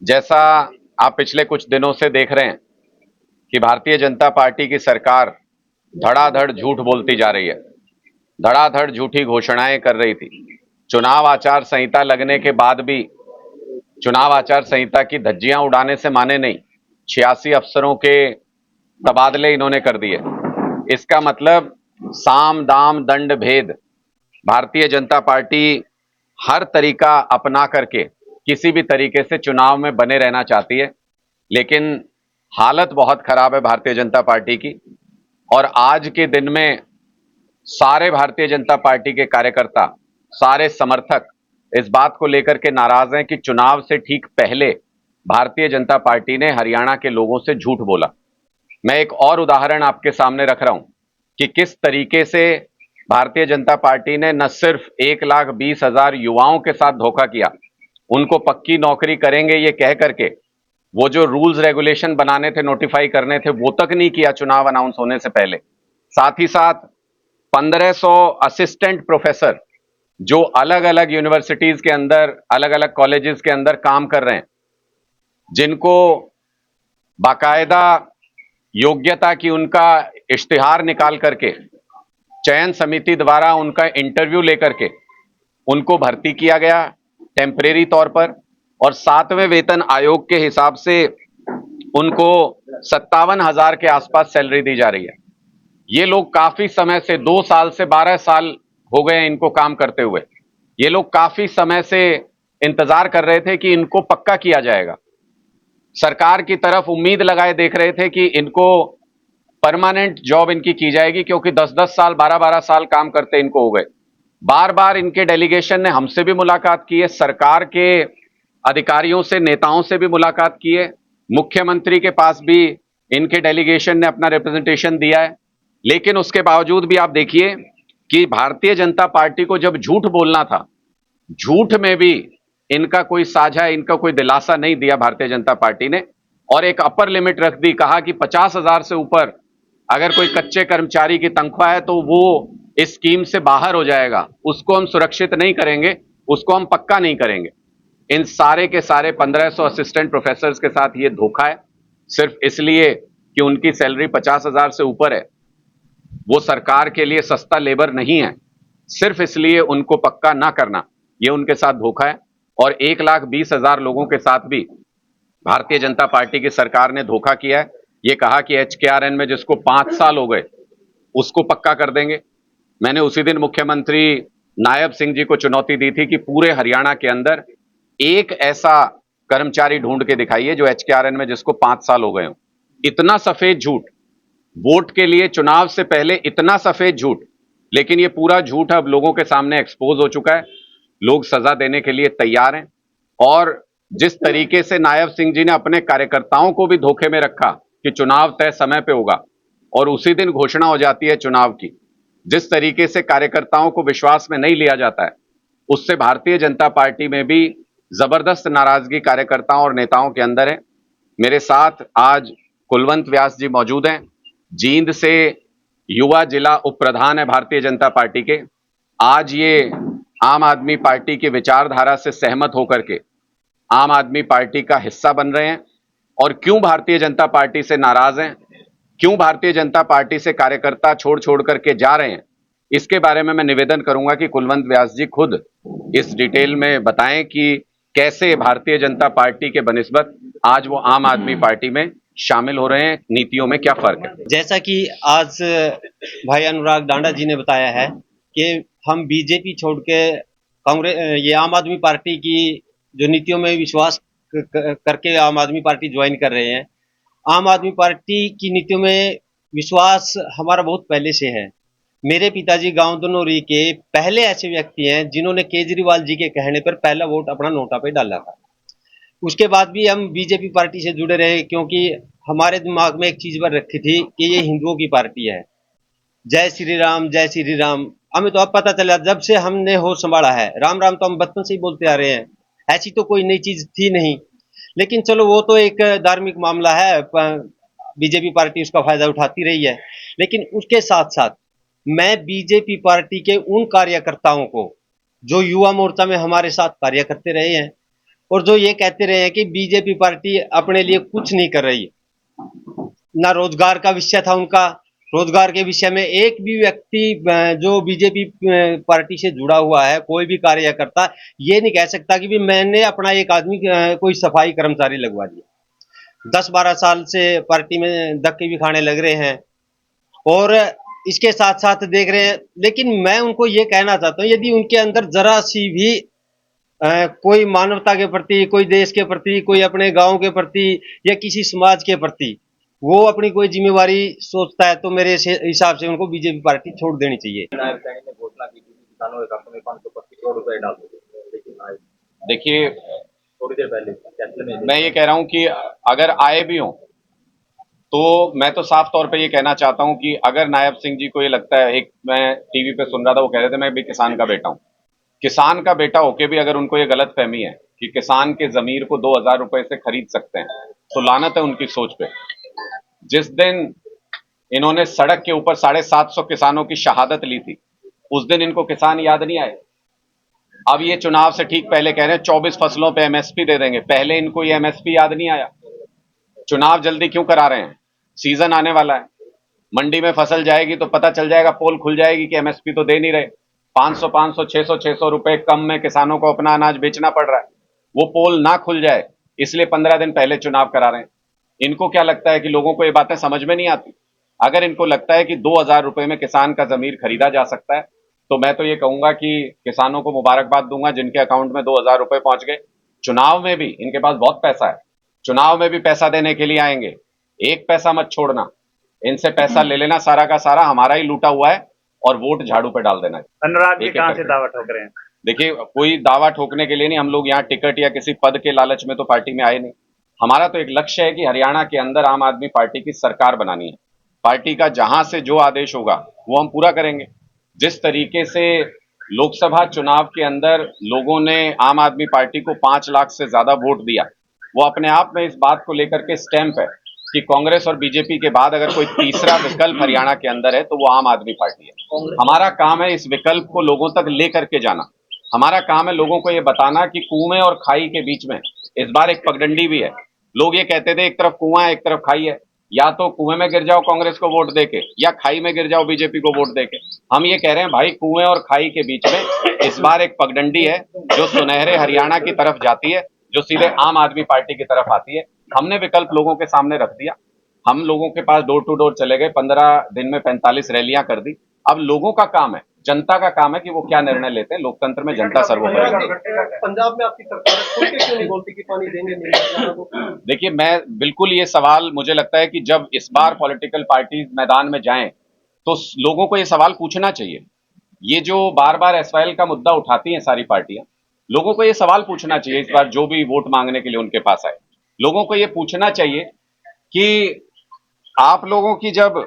जैसा आप पिछले कुछ दिनों से देख रहे हैं कि भारतीय जनता पार्टी की सरकार धड़ाधड़ झूठ बोलती जा रही है, धड़ाधड़ झूठी घोषणाएं कर रही थी। चुनाव आचार संहिता लगने के बाद भी चुनाव आचार संहिता की धज्जियां उड़ाने से माने नहीं। 86 अफसरों के तबादले इन्होंने कर दिए। इसका मतलब साम दाम दंड भेद भारतीय जनता पार्टी हर तरीका अपना करके किसी भी तरीके से चुनाव में बने रहना चाहती है, लेकिन हालत बहुत खराब है भारतीय जनता पार्टी की। और आज के दिन में सारे भारतीय जनता पार्टी के कार्यकर्ता, सारे समर्थक इस बात को लेकर के नाराज हैं कि चुनाव से ठीक पहले भारतीय जनता पार्टी ने हरियाणा के लोगों से झूठ बोला। मैं एक और उदाहरण आपके सामने रख रहा हूं कि किस तरीके से भारतीय जनता पार्टी ने न सिर्फ 1,20,000 युवाओं के साथ धोखा किया, उनको पक्की नौकरी करेंगे ये कह करके वो जो रूल्स रेगुलेशन बनाने थे, नोटिफाई करने थे, वो तक नहीं किया चुनाव अनाउंस होने से पहले। साथ ही साथ 1500 असिस्टेंट प्रोफेसर जो अलग अलग यूनिवर्सिटीज के अंदर, अलग अलग कॉलेजेस के अंदर काम कर रहे हैं, जिनको बाकायदा योग्यता की उनका इश्तिहार निकाल करके चयन समिति द्वारा उनका इंटरव्यू लेकर के उनको भर्ती किया गया टेम्परेरी तौर पर, और 7वें वेतन आयोग के हिसाब से उनको 57,000 के आसपास सैलरी दी जा रही है। ये लोग काफी समय से 2 साल से 12 साल हो गए हैं इनको काम करते हुए। ये लोग काफी समय से इंतजार कर रहे थे कि इनको पक्का किया जाएगा। सरकार की तरफ उम्मीद लगाए देख रहे थे कि इनको परमानेंट जॉब इनकी की जाएगी, क्योंकि 10-10 साल, 12-12 साल काम करते इनको हो गए। बार बार इनके डेलीगेशन ने हमसे भी मुलाकात की है, सरकार के अधिकारियों से, नेताओं से भी मुलाकात की है, मुख्यमंत्री के पास भी इनके डेलीगेशन ने अपना रिप्रेजेंटेशन दिया है। लेकिन उसके बावजूद भी आप देखिए कि भारतीय जनता पार्टी को जब झूठ बोलना था, झूठ में भी इनका कोई साझा, इनका कोई दिलासा नहीं दिया भारतीय जनता पार्टी ने, और एक अपर लिमिट रख दी। कहा कि 50,000 से ऊपर अगर कोई कच्चे कर्मचारी की तनख्वाह है तो वो इस स्कीम से बाहर हो जाएगा, उसको हम सुरक्षित नहीं करेंगे, उसको हम पक्का नहीं करेंगे। इन सारे के सारे 1500 असिस्टेंट प्रोफेसर के साथ ये धोखा है, सिर्फ इसलिए कि उनकी सैलरी 50,000 से ऊपर है, वो सरकार के लिए सस्ता लेबर नहीं है, सिर्फ इसलिए उनको पक्का ना करना, ये उनके साथ धोखा है। और 1,20,000 लोगों के साथ भी भारतीय जनता पार्टी की सरकार ने धोखा किया है। ये कहा कि HKRN में जिसको 5 साल हो गए उसको पक्का कर देंगे। मैंने उसी दिन मुख्यमंत्री नायब सिंह जी को चुनौती दी थी कि पूरे हरियाणा के अंदर एक ऐसा कर्मचारी ढूंढ के दिखाइए जो HKRN में जिसको 5 साल हो गए हो। इतना सफेद झूठ, वोट के लिए चुनाव से पहले इतना सफेद झूठ, लेकिन ये पूरा झूठ अब लोगों के सामने एक्सपोज हो चुका है। लोग सजा देने के लिए तैयार हैं। और जिस तरीके से नायब सिंह जी ने अपने कार्यकर्ताओं को भी धोखे में रखा कि चुनाव तय समय पे होगा और उसी दिन घोषणा हो जाती है चुनाव की, जिस तरीके से कार्यकर्ताओं को विश्वास में नहीं लिया जाता है, उससे भारतीय जनता पार्टी में भी जबरदस्त नाराजगी कार्यकर्ताओं और नेताओं के अंदर है। मेरे साथ आज कुलवंत व्यास जी मौजूद हैं, जींद से युवा जिला उप प्रधान है भारतीय जनता पार्टी के। आज ये आम आदमी पार्टी की विचारधारा से सहमत होकर के आम आदमी पार्टी का हिस्सा बन रहे हैं। और क्यों भारतीय जनता पार्टी से नाराज हैं, क्यों भारतीय जनता पार्टी से कार्यकर्ता छोड़ छोड़ करके जा रहे हैं, इसके बारे में मैं निवेदन करूंगा कि कुलवंत व्यास जी खुद इस डिटेल में बताएं कि कैसे भारतीय जनता पार्टी के बनिस्बत आज वो आम आदमी पार्टी में शामिल हो रहे हैं, नीतियों में क्या फर्क है। जैसा कि आज भाई अनुराग डांडा जी ने बताया है कि हम बीजेपी छोड़ के कांग्रेस, ये आम आदमी पार्टी की जो नीतियों में विश्वास करके आम आदमी पार्टी ज्वाइन कर रहे हैं। आम आदमी पार्टी की नीतियों में विश्वास हमारा बहुत पहले से है। मेरे पिताजी गांव दनौरी के पहले ऐसे व्यक्ति हैं जिन्होंने केजरीवाल जी के कहने पर पहला वोट अपना नोटा पे डाला था। उसके बाद भी हम बीजेपी पार्टी से जुड़े रहे, क्योंकि हमारे दिमाग में एक चीज पर रखी थी कि ये हिंदुओं की पार्टी है। जय श्री राम, जय श्री राम। हमें तो अब पता चला, जब से हमने होश संभाला है, राम राम तो हम बचपन से ही बोलते आ रहे हैं, ऐसी तो कोई नई चीज थी नहीं। लेकिन चलो वो तो एक धार्मिक मामला है, बीजेपी पार्टी उसका फायदा उठाती रही है। लेकिन उसके साथ साथ मैं बीजेपी पार्टी के उन कार्यकर्ताओं को जो युवा मोर्चा में हमारे साथ कार्य करते रहे हैं, और जो ये कहते रहे हैं कि बीजेपी पार्टी अपने लिए कुछ नहीं कर रही है, ना रोजगार का विषय था उनका, रोजगार के विषय में एक भी व्यक्ति जो बीजेपी पार्टी से जुड़ा हुआ है, कोई भी कार्यकर्ता ये नहीं कह सकता कि भी मैंने अपना एक आदमी कोई सफाई कर्मचारी लगवा दिया। 10-12 साल से पार्टी में धक्के भी खाने लग रहे हैं और इसके साथ साथ देख रहे हैं। लेकिन मैं उनको ये कहना चाहता हूँ, यदि उनके अंदर जरा सी भी कोई मानवता के प्रति, कोई देश के प्रति, कोई अपने गांव के प्रति या किसी समाज के प्रति वो अपनी कोई जिम्मेवारी सोचता है, तो मेरे हिसाब से उनको बीजेपी पार्टी छोड़ देनी चाहिए। नायब सैनी ने घोषणा की थी कि किसानों के खातों में 525 करोड़ रुपए डाल देंगे, लेकिन आज देखिए, थोड़ी देर पहले फैसले में मैं ये कह रहा हूं कि अगर आए भी हों तो मैं तो साफ तौर पे ये कहना चाहता हूं कि अगर नायब सिंह जी को ये लगता है, एक मैं टीवी पे सुन रहा था, वो कह रहे थे मैं भी किसान का बेटा हूं। किसान का बेटा होके भी अगर उनको ये गलत फहमी है कि किसान के जमीर को 2,000 रुपए से खरीद सकते हैं, तो लानत है उनकी सोच पे। जिस दिन इन्होंने सड़क के ऊपर 750 किसानों की शहादत ली थी, उस दिन इनको किसान याद नहीं आए। अब ये चुनाव से ठीक पहले कह रहे हैं 24 फसलों पे एमएसपी दे देंगे, पहले इनको ये एमएसपी याद नहीं आया। चुनाव जल्दी क्यों करा रहे हैं? सीजन आने वाला है, मंडी में फसल जाएगी तो पता चल जाएगा, पोल खुल जाएगी कि एमएसपी तो दे नहीं रहे, 500 600 रुपए कम में किसानों को अपना अनाज बेचना पड़ रहा है। वो पोल ना खुल जाए इसलिए 15 दिन पहले चुनाव करा रहे हैं। इनको क्या लगता है कि लोगों को ये बातें समझ में नहीं आती? अगर इनको लगता है कि 2,000 रुपए में किसान का जमीर खरीदा जा सकता है, तो मैं तो ये कहूंगा कि किसानों को मुबारकबाद दूंगा जिनके अकाउंट में 2,000 रुपए पहुंच गए। चुनाव में भी इनके पास बहुत पैसा है, चुनाव में भी पैसा देने के लिए आएंगे। एक पैसा मत छोड़ना, इनसे पैसा ले लेना, सारा का सारा हमारा ही लूटा हुआ है, और वोट झाड़ू पे डाल देना। अनुराग जी एक कहाँ एक से करके। दावा ठोक रहे हैं? देखिए, कोई दावा ठोकने के लिए नहीं, हम लोग यहाँ टिकट या किसी पद के लालच में तो पार्टी में आए नहीं। हमारा तो एक लक्ष्य है कि हरियाणा के अंदर आम आदमी पार्टी की सरकार बनानी है। पार्टी का जहां से जो आदेश होगा वो हम पूरा करेंगे। जिस तरीके से लोकसभा चुनाव के अंदर लोगों ने आम आदमी पार्टी को 5 लाख से ज्यादा वोट दिया, वो अपने आप में इस बात को लेकर के स्टैंप है कि कांग्रेस और बीजेपी के बाद अगर कोई तीसरा विकल्प हरियाणा के अंदर है तो वो आम आदमी पार्टी है। हमारा काम है इस विकल्प को लोगों तक लेकर के जाना। हमारा काम है लोगों को ये बताना कि कुएं और खाई के बीच में इस बार एक पगडंडी भी है। लोग ये कहते थे एक तरफ कुआं है एक तरफ खाई है, या तो कुएं में गिर जाओ कांग्रेस को वोट देके, या खाई में गिर जाओ बीजेपी को वोट देके। हम ये कह रहे हैं भाई, कुएं और खाई के बीच में इस बार एक पगडंडी है जो सुनहरे हरियाणा की तरफ जाती है, जो सीधे आम आदमी पार्टी की तरफ आती है। हमने विकल्प लोगों के सामने रख दिया। हम लोगों के पास डोर टू डोर चले गए, 15 दिन में 45 रैलियां कर दी। अब लोगों का काम है, जनता का काम है कि वो क्या निर्णय लेते हैं। लोकतंत्र में जनता सर्वोपरि है। पंजाब में आपकी सरकार खुल के क्यों नहीं बोलती कि पानी देंगे नहीं? देखिए, मैं बिल्कुल, ये सवाल मुझे लगता है कि जब इस बार पॉलिटिकल पार्टी मैदान में जाएं तो लोगों को ये सवाल पूछना चाहिए। ये जो बार बार एसवाईएल का मुद्दा उठाती हैं सारी पार्टियां, लोगों को ये सवाल पूछना चाहिए। इस बार जो भी वोट मांगने के लिए उनके पास आए, लोगों को ये पूछना चाहिए कि आप लोगों की जब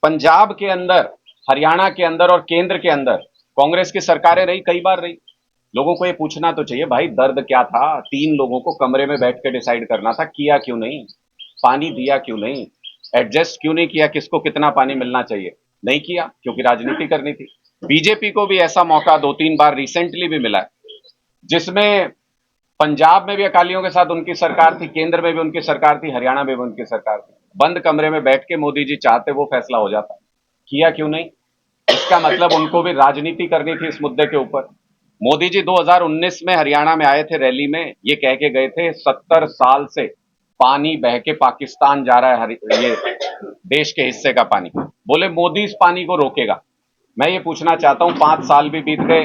पंजाब के अंदर, हरियाणा के अंदर और केंद्र के अंदर कांग्रेस की सरकारें रही, कई बार रही, लोगों को ये पूछना तो चाहिए भाई दर्द क्या था। 3 लोगों को कमरे में बैठ के डिसाइड करना था, किया क्यों नहीं? पानी दिया क्यों नहीं? एडजस्ट क्यों नहीं किया किसको कितना पानी मिलना चाहिए? नहीं किया क्योंकि राजनीति करनी थी। बीजेपी को भी ऐसा मौका 2-3 बार रिसेंटली भी मिला है, जिसमें पंजाब में भी अकालियों के साथ उनकी सरकार थी, केंद्र में भी उनकी सरकार थी, हरियाणा में भी उनकी सरकार थी। बंद कमरे में बैठ के मोदी जी चाहते वो फैसला हो जाता, किया क्यों नहीं? इसका मतलब उनको भी राजनीति करनी थी इस मुद्दे के ऊपर। मोदी जी 2019 में हरियाणा में आए थे, रैली में ये कह के गए थे 70 साल से पानी बह के पाकिस्तान जा रहा है, ये देश के हिस्से का पानी। बोले मोदी इस पानी को रोकेगा। मैं ये पूछना चाहता हूं, 5 साल भी बीत गए,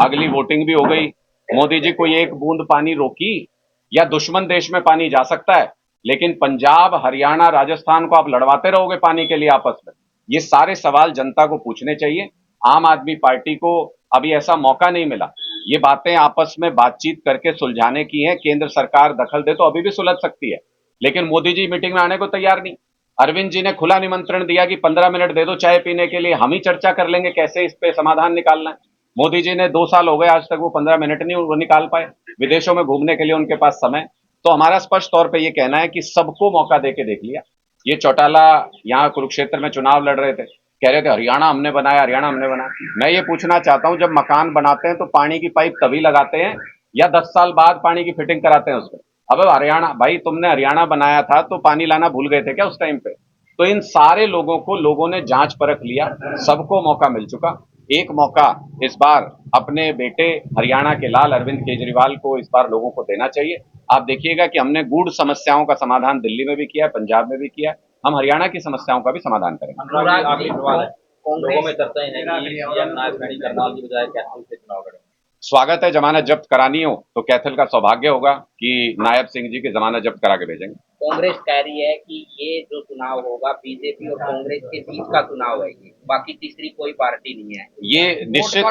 अगली वोटिंग भी हो गई, मोदी जी कोई एक बूंद पानी रोकी? या दुश्मन देश में पानी जा सकता है, लेकिन पंजाब, हरियाणा, राजस्थान को आप लड़वाते रहोगे पानी के लिए आपस में? ये सारे सवाल जनता को पूछने चाहिए। आम आदमी पार्टी को अभी ऐसा मौका नहीं मिला, ये बातें आपस में बातचीत करके सुलझाने की है। केंद्र सरकार दखल दे तो अभी भी सुलझ सकती है, लेकिन मोदी जी मीटिंग में आने को तैयार नहीं। अरविंद जी ने खुला निमंत्रण दिया कि 15 मिनट दे दो चाय पीने के लिए, हम ही चर्चा कर लेंगे कैसे इस पे समाधान निकालना है। मोदी जी ने 2 साल हो गए, आज तक वो 15 मिनट नहीं वो निकाल पाए। विदेशों में घूमने के लिए उनके पास समय। तो हमारा स्पष्ट तौर पे ये कहना है कि सबको मौका दे के देख लिया। ये चौटाला यहाँ कुरुक्षेत्र में चुनाव लड़ रहे थे, कह रहे थे हरियाणा हमने बनाया, हरियाणा हमने बनाया। मैं ये पूछना चाहता हूँ, जब मकान बनाते हैं तो पानी की पाइप तभी लगाते हैं या 10 साल बाद पानी की फिटिंग कराते हैं उसमें। अब हरियाणा, भाई तुमने हरियाणा बनाया था तो पानी लाना भूल गए थे क्या उस टाइम पे? तो इन सारे लोगों को लोगों ने जांच परख लिया, सबको मौका मिल चुका। एक मौका इस बार अपने बेटे हरियाणा के लाल अरविंद केजरीवाल को इस बार लोगों को देना चाहिए। आप देखिएगा कि हमने गूढ़ समस्याओं का समाधान दिल्ली में भी किया है, पंजाब में भी किया है, हम हरियाणा की समस्याओं का भी समाधान करेंगे। अनुराग जी, आखिरी सवाल है। लोगों में चर्चाएं हैं कि सीएम नायब सैनी करनाल की बजाय कैथल से चुनाव लड़ेंगे। स्वागत है, जमानत जब्त करानी हो तो कैथल का सौभाग्य होगा कि नायब सिंह जी की जमानत जब्त करा के भेजेंगे। कांग्रेस कह रही है कि ये जो चुनाव होगा बीजेपी और कांग्रेस के बीच का चुनाव है, ये बाकी तीसरी कोई पार्टी नहीं है। ये निश्चित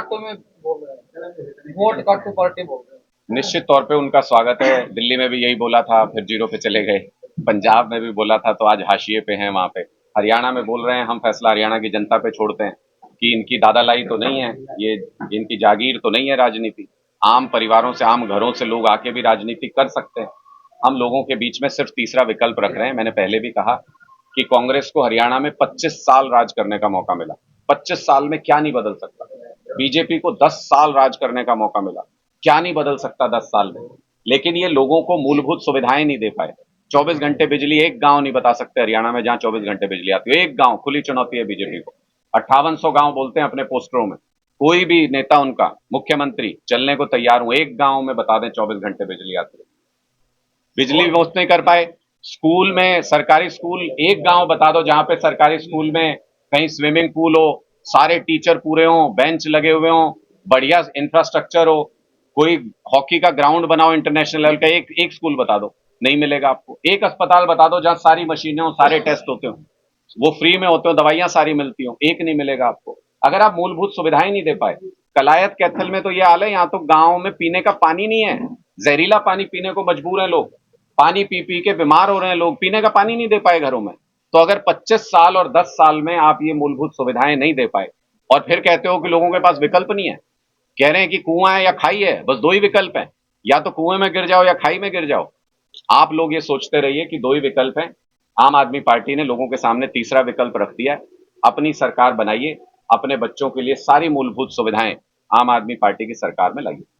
वोट काटू पार्टी बोल रहे हैं। निश्चित तौर पे उनका स्वागत है। दिल्ली में भी यही बोला था, फिर जीरो पे चले गए। पंजाब में भी बोला था तो आज हाशिए पे हैं वहां पे। हरियाणा में बोल रहे हैं हम फैसला हरियाणा की जनता पे छोड़ते हैं कि इनकी दादालाई तो नहीं है, ये इनकी जागीर तो नहीं है राजनीति। आम परिवारों से, आम घरों से लोग आके भी राजनीति कर सकते हैं। हम लोगों के बीच में सिर्फ तीसरा विकल्प रख रहे हैं। मैंने पहले भी कहा कि कांग्रेस को हरियाणा में 25 साल राज करने का मौका मिला। 25 साल में क्या नहीं बदल सकता? बीजेपी को 10 साल राज करने का मौका मिला, क्या नहीं बदल सकता 10 साल में? लेकिन ये लोगों को मूलभूत सुविधाएं नहीं दे पाए। 24 घंटे बिजली एक गांव नहीं बता सकते हरियाणा में जहां 24 घंटे बिजली आती है। एक गांव, खुली चुनौती है बीजेपी को। 5800 गांव बोलते हैं अपने पोस्टरों में, कोई भी नेता उनका, मुख्यमंत्री चलने को तैयार हूं, एक गांव में बता दें 24 घंटे बिजली आती है। बिजली व्यवस्था नहीं कर पाए। स्कूल में, सरकारी स्कूल एक गांव बता दो जहां पे सरकारी स्कूल में कहीं स्विमिंग पूल हो, सारे टीचर पूरे हों, बेंच लगे हुए हों, बढ़िया इंफ्रास्ट्रक्चर हो, कोई हॉकी का ग्राउंड बनाओ इंटरनेशनल लेवल का, एक स्कूल बता दो, नहीं मिलेगा आपको। एक अस्पताल बता दो जहां सारी मशीनें हो, सारे टेस्ट होते हो, वो फ्री में होते हो, दवाइयां सारी मिलती हो, एक नहीं मिलेगा आपको। अगर आप मूलभूत सुविधाएं नहीं दे पाए। कलायत कैथल में तो ये हाल है, यहाँ तो गांव में पीने का पानी नहीं है, जहरीला पानी पीने को मजबूर है लोग। पानी पी पी के बीमार हो रहे हैं लोग, पीने का पानी नहीं दे पाए घरों में। तो अगर 25 साल और 10 साल में आप ये मूलभूत सुविधाएं नहीं दे पाए और फिर कहते हो कि लोगों के पास विकल्प नहीं है, कह रहे हैं कि कुआं है या खाई है, बस दो ही विकल्प है, या तो कुएं में गिर जाओ या खाई में गिर जाओ। आप लोग ये सोचते रहिए कि दो ही विकल्प हैं। आम आदमी पार्टी ने लोगों के सामने तीसरा विकल्प रख दिया है। अपनी सरकार बनाइए, अपने बच्चों के लिए सारी मूलभूत सुविधाएं आम आदमी पार्टी की सरकार में लाइए।